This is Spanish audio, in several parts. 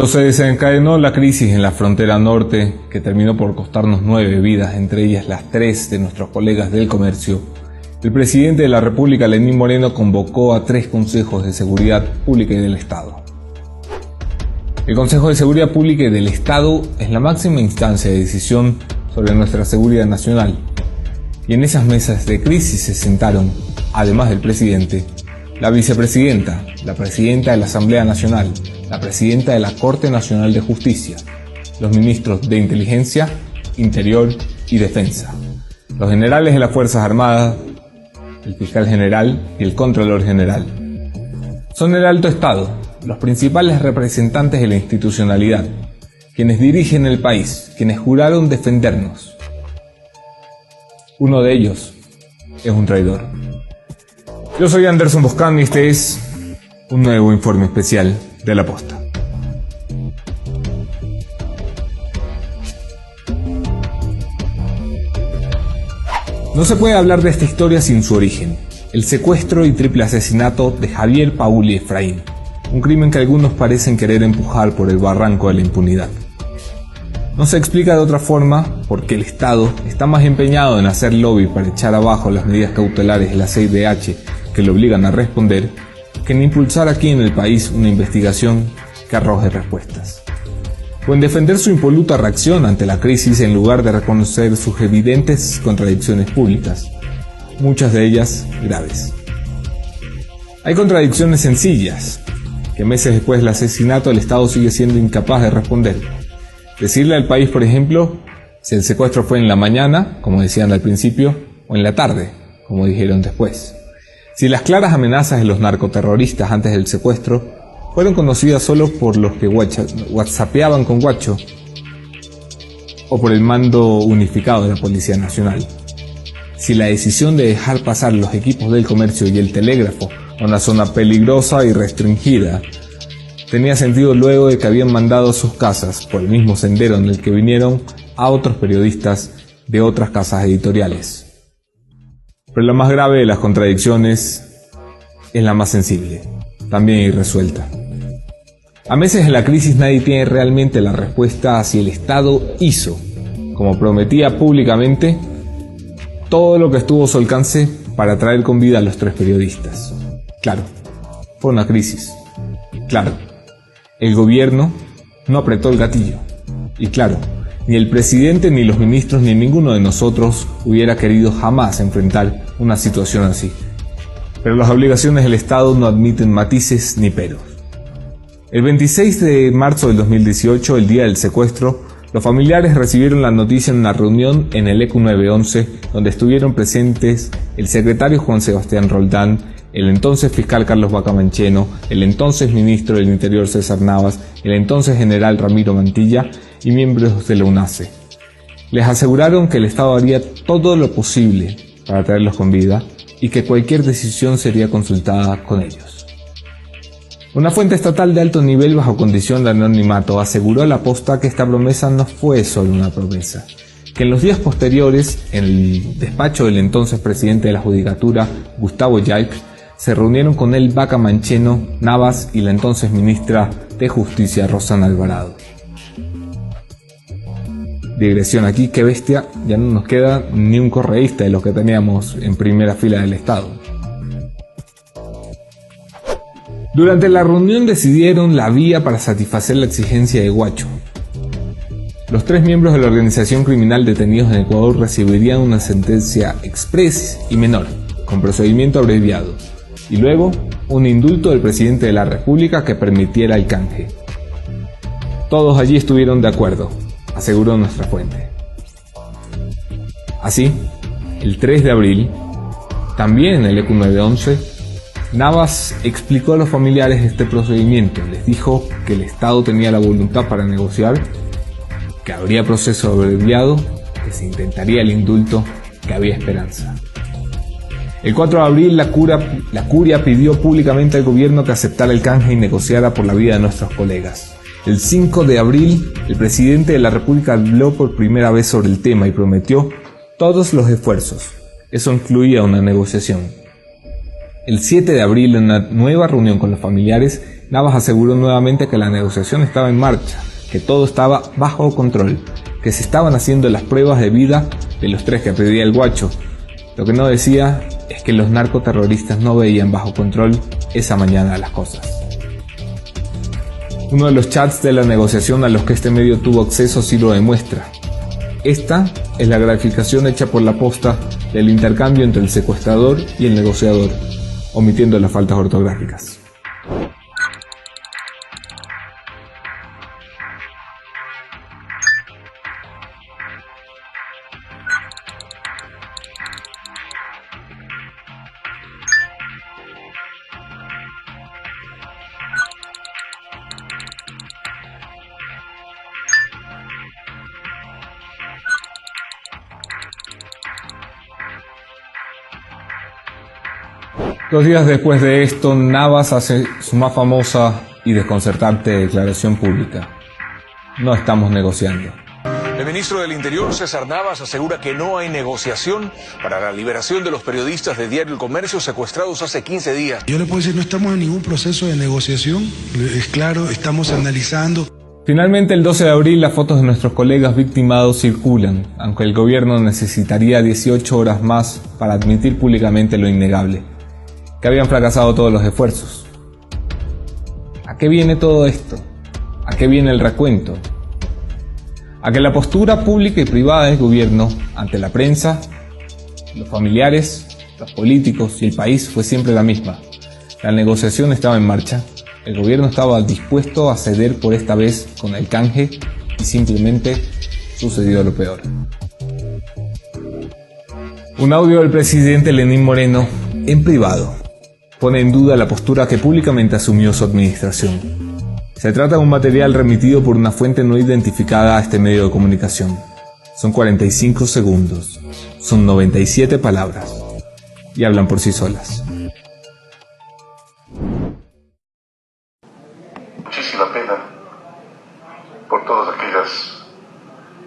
Cuando se desencadenó la crisis en la frontera norte, que terminó por costarnos 9 vidas, entre ellas las 3 de nuestros colegas del comercio, el presidente de la República, Lenín Moreno, convocó a 3 consejos de seguridad pública y del Estado. El Consejo de Seguridad Pública y del Estado es la máxima instancia de decisión sobre nuestra seguridad nacional, y en esas mesas de crisis se sentaron, además del presidente, la vicepresidenta, la presidenta de la Asamblea Nacional, la presidenta de la Corte Nacional de Justicia, los ministros de Inteligencia, Interior y Defensa, los generales de las Fuerzas Armadas, el fiscal general y el contralor general. Son el alto Estado, los principales representantes de la institucionalidad, quienes dirigen el país, quienes juraron defendernos. Uno de ellos es un traidor. Yo soy Anderson Boscán y este es un nuevo informe especial de La Posta. No se puede hablar de esta historia sin su origen, el secuestro y triple asesinato de Javier, Paul y Efraín, un crimen que algunos parecen querer empujar por el barranco de la impunidad. No se explica de otra forma porque el Estado está más empeñado en hacer lobby para echar abajo las medidas cautelares de la CIDH que le obligan a responder, que en impulsar aquí en el país una investigación que arroje respuestas, o en defender su impoluta reacción ante la crisis en lugar de reconocer sus evidentes contradicciones públicas, muchas de ellas graves. Hay contradicciones sencillas, que meses después del asesinato el Estado sigue siendo incapaz de responder. Decirle al país, por ejemplo, si el secuestro fue en la mañana, como decían al principio, o en la tarde, como dijeron después. Si las claras amenazas de los narcoterroristas antes del secuestro fueron conocidas solo por los que whatsappeaban con Guacho o por el mando unificado de la Policía Nacional. Si la decisión de dejar pasar los equipos del comercio y el telégrafo a una zona peligrosa y restringida tenía sentido luego de que habían mandado a sus casas, por el mismo sendero en el que vinieron, a otros periodistas de otras casas editoriales. Pero la más grave de las contradicciones es la más sensible, también irresuelta. A meses de la crisis nadie tiene realmente la respuesta a si el Estado hizo, como prometía públicamente, todo lo que estuvo a su alcance para traer con vida a los 3 periodistas. Claro, fue una crisis. Claro, el gobierno no apretó el gatillo. Y claro, ni el presidente, ni los ministros, ni ninguno de nosotros hubiera querido jamás enfrentar una situación así. Pero las obligaciones del Estado no admiten matices ni peros. El 26 de marzo del 2018, el día del secuestro, los familiares recibieron la noticia en una reunión en el ECU 911, donde estuvieron presentes el secretario Juan Sebastián Roldán, el entonces fiscal Carlos Bacamancheno, el entonces ministro del Interior César Navas, el entonces general Ramiro Mantilla y miembros de la UNACE. Les aseguraron que el Estado haría todo lo posible para traerlos con vida y que cualquier decisión sería consultada con ellos. Una fuente estatal de alto nivel bajo condición de anonimato aseguró a La Posta que esta promesa no fue solo una promesa, que en los días posteriores, en el despacho del entonces presidente de la Judicatura, Gustavo Yaik, se reunieron con él Bacamancheno, Navas y la entonces ministra de Justicia, Rosana Alvarado. Digresión aquí, qué bestia, ya no nos queda ni un correísta de los que teníamos en primera fila del Estado. Durante la reunión decidieron la vía para satisfacer la exigencia de Guacho. Los 3 miembros de la organización criminal detenidos en Ecuador recibirían una sentencia express y menor, con procedimiento abreviado, y luego un indulto del presidente de la República que permitiera el canje. Todos allí estuvieron de acuerdo, aseguró nuestra fuente. Así, el 3 de abril, también en el ECU 911, Navas explicó a los familiares este procedimiento, les dijo que el Estado tenía la voluntad para negociar, que habría proceso abreviado, que se intentaría el indulto, que había esperanza. El 4 de abril la curia pidió públicamente al gobierno que aceptara el canje y negociara por la vida de nuestros colegas. El 5 de abril el presidente de la República habló por primera vez sobre el tema y prometió todos los esfuerzos. Eso incluía una negociación. El 7 de abril, en una nueva reunión con los familiares, Navas aseguró nuevamente que la negociación estaba en marcha, que todo estaba bajo control, que se estaban haciendo las pruebas de vida de los 3 que pedía el Guacho. Lo que no decía es que los narcoterroristas no veían bajo control esa mañana las cosas. Uno de los chats de la negociación a los que este medio tuvo acceso sí lo demuestra. Esta es la graficación hecha por la posta del intercambio entre el secuestrador y el negociador, omitiendo las faltas ortográficas. Dos días después de esto, Navas hace su más famosa y desconcertante declaración pública. No estamos negociando. El ministro del Interior, César Navas, asegura que no hay negociación para la liberación de los periodistas de Diario El Comercio secuestrados hace 15 días. Yo le puedo decir, no estamos en ningún proceso de negociación, es claro, estamos analizando. Finalmente, el 12 de abril, las fotos de nuestros colegas victimados circulan, aunque el gobierno necesitaría 18 horas más para admitir públicamente lo innegable, que habían fracasado todos los esfuerzos. ¿A qué viene todo esto? ¿A qué viene el recuento? A que la postura pública y privada del gobierno ante la prensa, los familiares, los políticos y el país fue siempre la misma. La negociación estaba en marcha, el gobierno estaba dispuesto a ceder por esta vez con el canje y simplemente sucedió lo peor. Un audio del presidente Lenín Moreno, en privado, pone en duda la postura que públicamente asumió su administración. Se trata de un material remitido por una fuente no identificada a este medio de comunicación. Son 45 segundos, son 97 palabras, y hablan por sí solas. Muchísima pena por todas aquellas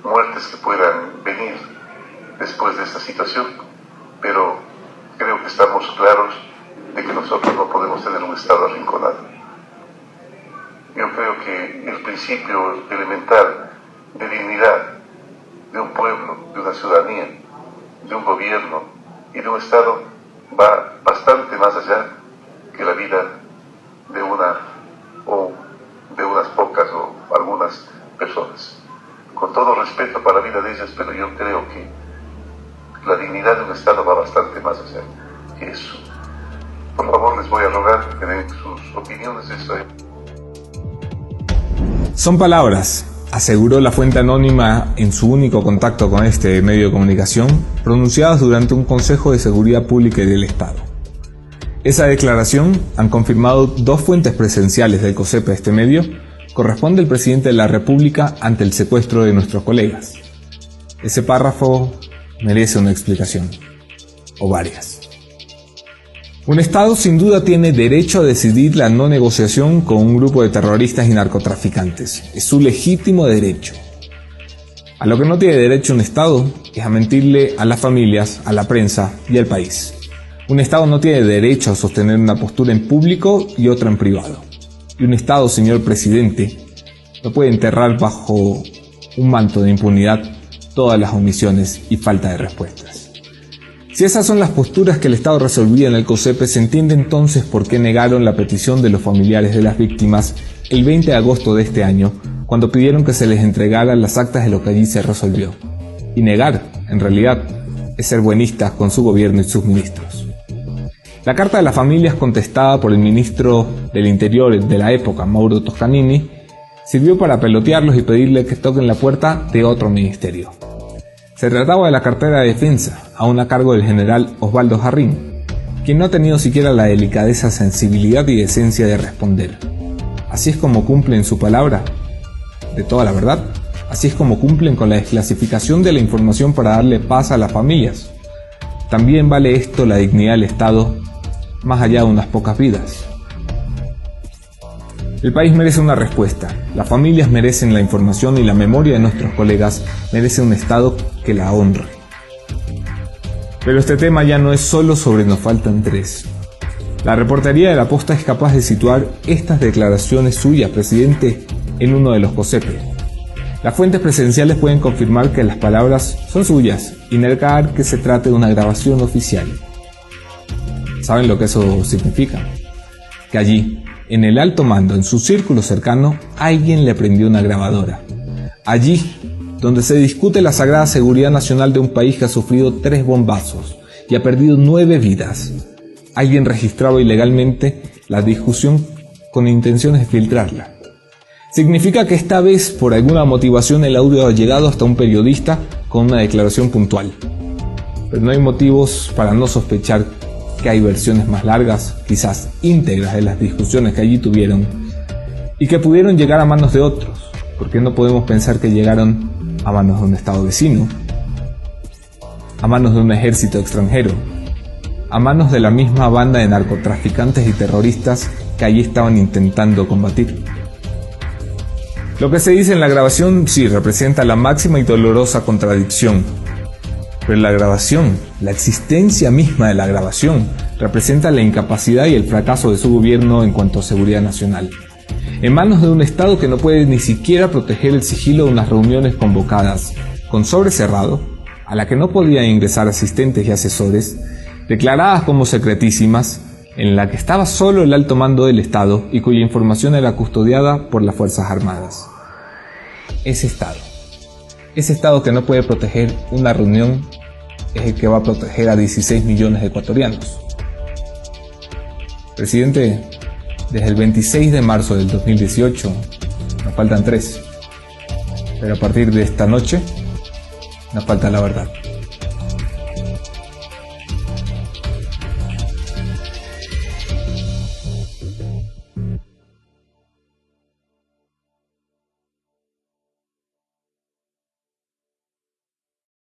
muertes que puedan venir después de esta situación, pero creo que estamos claros de que nosotros no podemos tener un Estado arrinconado. Yo creo que el principio elemental de dignidad de un pueblo, de una ciudadanía, de un gobierno y de un Estado va bastante más allá que la vida de una o de unas pocas o algunas personas. Con todo respeto para la vida de ellas, pero yo creo que la dignidad de un Estado va bastante más allá que eso. Por favor, les voy a rogar que den sus opiniones. Son palabras, aseguró la fuente anónima en su único contacto con este medio de comunicación, pronunciadas durante un Consejo de Seguridad Pública y del Estado. Esa declaración, han confirmado dos fuentes presenciales del COSEP a este medio, corresponde al presidente de la República ante el secuestro de nuestros colegas. Ese párrafo merece una explicación, o varias. Un Estado sin duda tiene derecho a decidir la no negociación con un grupo de terroristas y narcotraficantes. Es su legítimo derecho. A lo que no tiene derecho un Estado es a mentirle a las familias, a la prensa y al país. Un Estado no tiene derecho a sostener una postura en público y otra en privado. Y un Estado, señor presidente, no puede enterrar bajo un manto de impunidad todas las omisiones y falta de respuestas. Si esas son las posturas que el Estado resolvía en el COSEP, se entiende entonces por qué negaron la petición de los familiares de las víctimas el 20 de agosto de este año, cuando pidieron que se les entregaran las actas de lo que allí se resolvió. Y negar, en realidad, es ser buenistas con su gobierno y sus ministros. La carta de las familias, contestada por el ministro del Interior de la época, Mauro Toscanini, sirvió para pelotearlos y pedirle que toquen la puerta de otro ministerio. Se trataba de la cartera de defensa, aún a cargo del general Osvaldo Jarrín, quien no ha tenido siquiera la delicadeza, sensibilidad y decencia de responder. Así es como cumplen su palabra, de toda la verdad. Así es como cumplen con la desclasificación de la información para darle paz a las familias. También vale esto la dignidad del Estado, más allá de unas pocas vidas. El país merece una respuesta, las familias merecen la información y la memoria de nuestros colegas merece un Estado que la honre. Pero este tema ya no es solo sobre Nos faltan tres. La reportería de la Posta es capaz de situar estas declaraciones suyas, presidente, en uno de los COSEPE. Las fuentes presenciales pueden confirmar que las palabras son suyas y negar que se trate de una grabación oficial. ¿Saben lo que eso significa? Que allí, en el alto mando, en su círculo cercano, alguien le prendió una grabadora. Allí, donde se discute la sagrada seguridad nacional de un país que ha sufrido 3 bombazos y ha perdido 9 vidas, alguien registraba ilegalmente la discusión con intenciones de filtrarla. Significa que esta vez, por alguna motivación, el audio ha llegado hasta un periodista con una declaración puntual. Pero no hay motivos para no sospechar que hay versiones más largas, quizás íntegras, de las discusiones que allí tuvieron y que pudieron llegar a manos de otros, porque no podemos pensar que llegaron a manos de un estado vecino, a manos de un ejército extranjero, a manos de la misma banda de narcotraficantes y terroristas que allí estaban intentando combatir. Lo que se dice en la grabación sí representa la máxima y dolorosa contradicción, pero la grabación, la existencia misma de la grabación, representa la incapacidad y el fracaso de su gobierno en cuanto a seguridad nacional, en manos de un Estado que no puede ni siquiera proteger el sigilo de unas reuniones convocadas con sobre cerrado, a la que no podían ingresar asistentes y asesores, declaradas como secretísimas, en la que estaba solo el alto mando del Estado y cuya información era custodiada por las Fuerzas Armadas. Ese Estado que no puede proteger una reunión es el que va a proteger a 16 millones de ecuatorianos. Presidente, desde el 26 de marzo del 2018 nos faltan 3, pero a partir de esta noche nos falta la verdad.